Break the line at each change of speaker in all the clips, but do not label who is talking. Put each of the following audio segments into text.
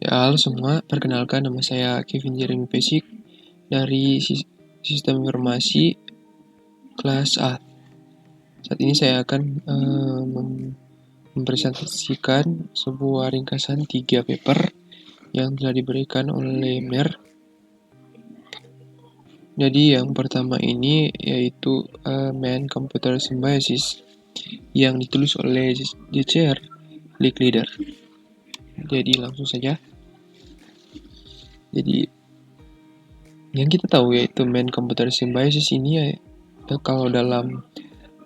Ya, halo semua, perkenalkan nama saya Kevin Jeremy Pesik dari Sistem Informasi kelas A. Saat ini saya akan mempresentasikan sebuah ringkasan 3 paper yang telah diberikan oleh MER. Jadi yang pertama ini yaitu Man Computer Symbiosis yang ditulis oleh JCR Leader. Jadi langsung saja. Jadi yang kita tahu yaitu Man Computer Symbiosis ini ya, kalau dalam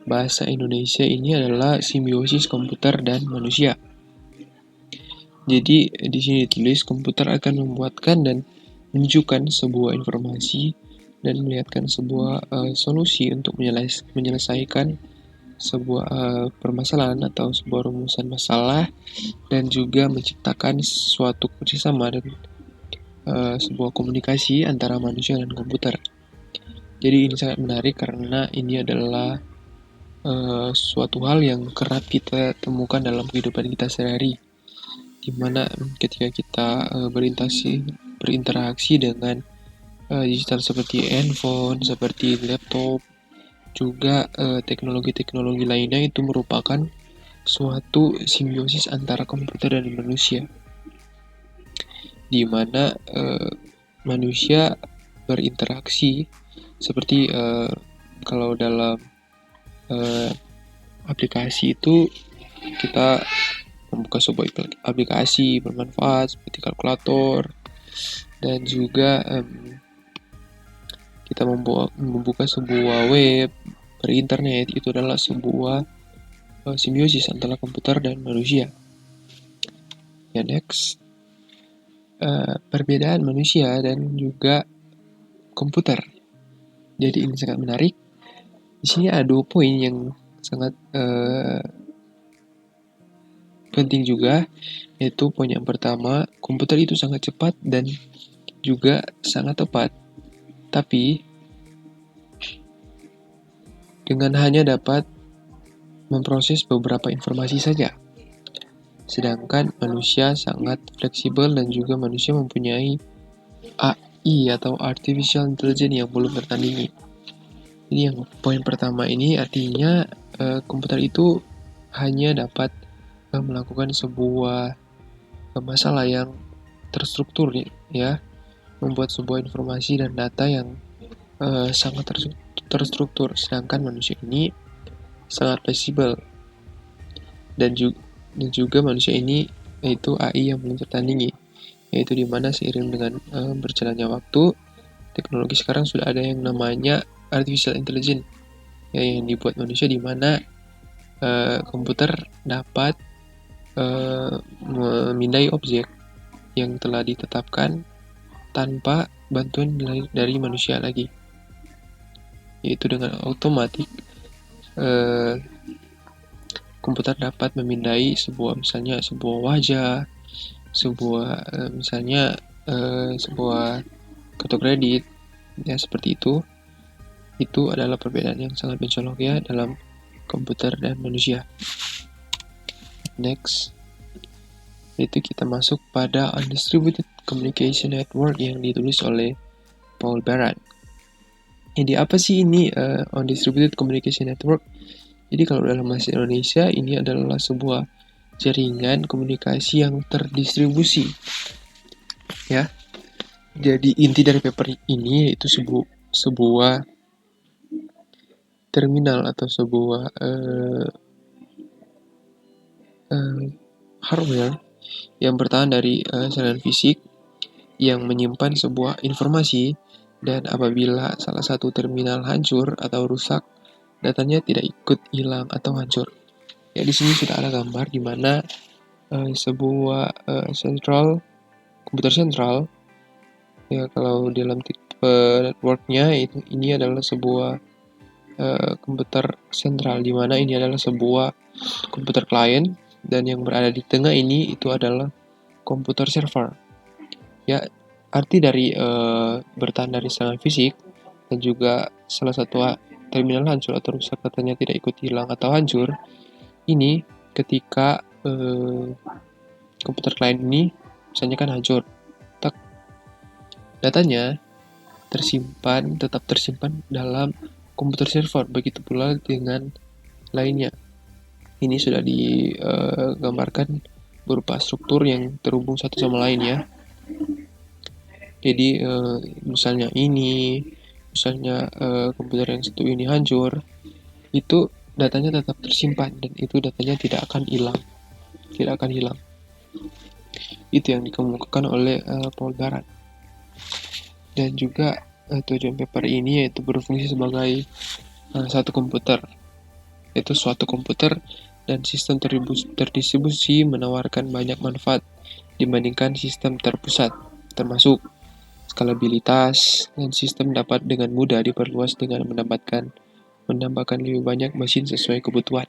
bahasa Indonesia ini adalah simbiosis komputer dan manusia. Jadi di sini ditulis komputer akan membuatkan dan menunjukkan sebuah informasi dan melihatkan sebuah solusi untuk menyelesaikan sebuah permasalahan atau sebuah rumusan masalah dan juga menciptakan suatu kerjasama dan sebuah komunikasi antara manusia dan komputer. Jadi ini sangat menarik karena ini adalah suatu hal yang kerap kita temukan dalam kehidupan kita sehari, di mana ketika kita berinteraksi dengan digital seperti handphone, seperti laptop, juga teknologi-teknologi lainnya itu merupakan suatu simbiosis antara komputer dan manusia, di mana manusia berinteraksi seperti kalau dalam aplikasi itu kita membuka sebuah aplikasi bermanfaat seperti kalkulator, dan juga kita membuka sebuah web berinternet. Itu adalah sebuah simbiosis antara komputer dan manusia. Ya, next, perbedaan manusia dan juga komputer. Jadi ini sangat menarik. Di sini ada 2 poin yang sangat penting juga, yaitu poin yang pertama, komputer itu sangat cepat dan juga sangat tepat, tapi dengan hanya dapat memproses beberapa informasi saja. Sedangkan manusia sangat fleksibel dan juga manusia mempunyai AI atau Artificial Intelligence yang belum tertandingi. Jadi yang poin pertama ini artinya komputer itu hanya dapat melakukan sebuah masalah yang terstruktur, ya, membuat sebuah informasi dan data yang sangat terstruktur. Sedangkan manusia ini sangat fleksibel dan juga manusia ini yaitu AI yang belum tertandingi, yaitu dimana seiring dengan berjalannya waktu, teknologi sekarang sudah ada yang namanya Artificial Intelligence yang dibuat manusia, di mana komputer dapat memindai objek yang telah ditetapkan tanpa bantuan dari manusia lagi, yaitu dengan otomatis komputer dapat memindai misalnya sebuah wajah, misalnya sebuah kartu kredit, ya seperti itu. Itu adalah perbedaan yang sangat mencolok ya dalam komputer dan manusia. Next, itu kita masuk pada Undistributed Communication Network yang ditulis oleh Paul Baran. Jadi apa sih ini Undistributed Communication Network? Jadi kalau dalam bahasa Indonesia ini adalah sebuah jaringan komunikasi yang terdistribusi, ya. Jadi inti dari paper ini yaitu sebuah terminal atau sebuah hardware yang bertahan dari salinan fisik yang menyimpan sebuah informasi, dan apabila salah satu terminal hancur atau rusak, datanya tidak ikut hilang atau hancur. Ya, di sini sudah ada gambar di mana sebuah komputer sentral, ya, kalau dalam tipe networknya ini adalah sebuah komputer sentral, di mana ini adalah sebuah komputer klien, dan yang berada di tengah ini itu adalah komputer server. Ya, arti dari bertahan dari serangan fisik dan juga salah satu terminal hancur atau rusak, katanya tidak ikut hilang atau hancur. Ini ketika komputer klien ini misalnya kan hancur. Tak, datanya tetap tersimpan dalam komputer server, begitu pula dengan lainnya. Ini sudah digambarkan berupa struktur yang terhubung satu sama lain ya. Jadi misalnya komputer yang satu ini hancur, itu datanya tetap tersimpan dan itu datanya tidak akan hilang. Itu yang dikemukakan oleh Paul Baran. Dan juga tujuan paper ini yaitu berfungsi sebagai suatu komputer dan sistem terdistribusi menawarkan banyak manfaat dibandingkan sistem terpusat, termasuk skalabilitas, dan sistem dapat dengan mudah diperluas dengan menambahkan lebih banyak mesin sesuai kebutuhan.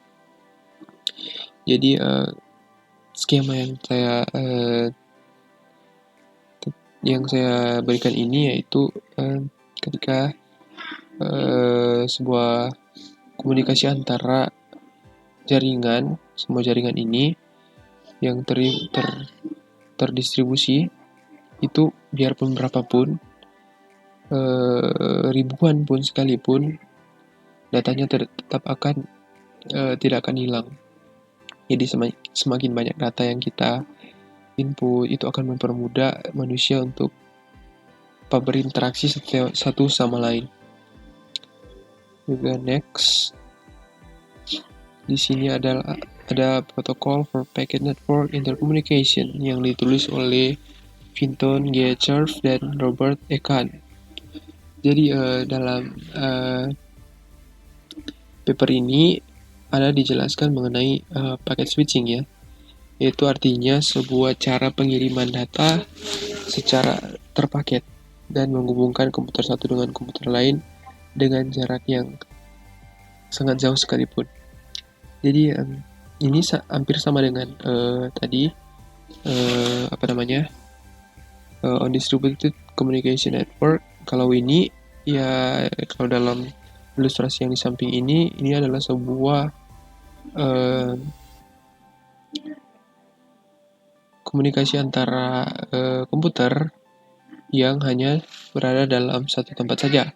Jadi skema yang saya berikan ini yaitu ketika sebuah komunikasi antara semua jaringan ini yang terdistribusi itu biarpun berapapun, ribuan pun sekalipun, datanya tetap tidak akan hilang. Jadi semakin banyak data yang kita input, itu akan mempermudah manusia untuk berinteraksi satu sama lain. Juga next, di sini ada protokol for packet network intercommunication yang ditulis oleh Vinton G. Cerf dan Robert E. Kahn. Jadi dalam paper ini ada dijelaskan mengenai packet switching ya, yaitu artinya sebuah cara pengiriman data secara terpaket dan menghubungkan komputer satu dengan komputer lain dengan jarak yang sangat jauh sekalipun. Jadi ini hampir sama dengan tadi undistributed communication network. Kalau ini ya, kalau dalam ilustrasi yang di samping ini adalah sebuah komunikasi antara komputer yang hanya berada dalam satu tempat saja.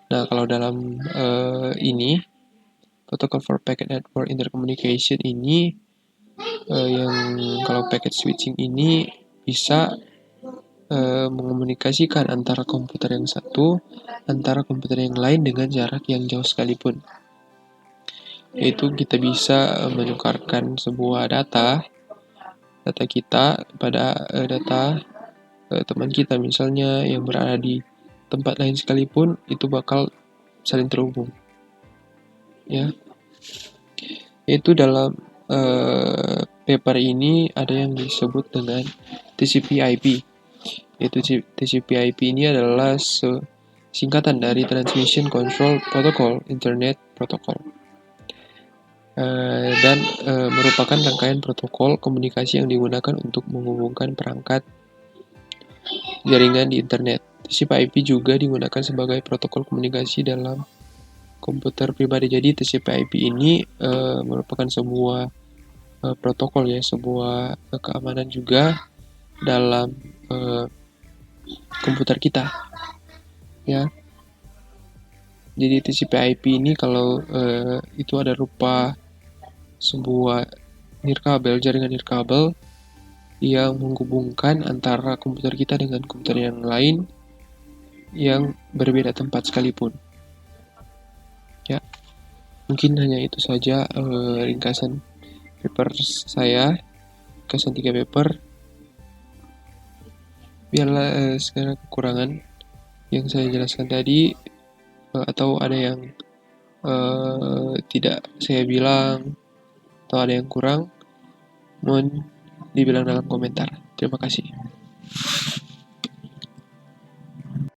Nah, kalau dalam ini protocol for packet network intercommunication ini yang kalau packet switching ini bisa mengomunikasikan antara komputer yang satu komputer yang lain dengan jarak yang jauh sekalipun. Yaitu kita bisa menukarkan sebuah data kita pada data teman kita misalnya yang berada di tempat lain sekalipun, itu bakal saling terhubung. Ya. Itu dalam paper ini ada yang disebut dengan TCP/IP. Yaitu TCP/IP ini adalah singkatan dari Transmission Control Protocol, Internet Protocol. Dan merupakan rangkaian protokol komunikasi yang digunakan untuk menghubungkan perangkat jaringan di internet. TCP/IP juga digunakan sebagai protokol komunikasi dalam komputer pribadi. Jadi TCP/IP ini merupakan sebuah protokol ya, sebuah keamanan juga dalam komputer kita ya. Jadi TCP/IP ini kalau itu ada rupa sebuah jaringan nirkabel yang menghubungkan antara komputer kita dengan komputer yang lain yang berbeda tempat sekalipun. Ya, mungkin hanya itu saja ringkasan paper saya, ringkasan 3 paper. Biarlah segala kekurangan yang saya jelaskan tadi atau ada yang tidak saya bilang atau ada yang kurang, mohon dibilang dalam komentar. Terima kasih.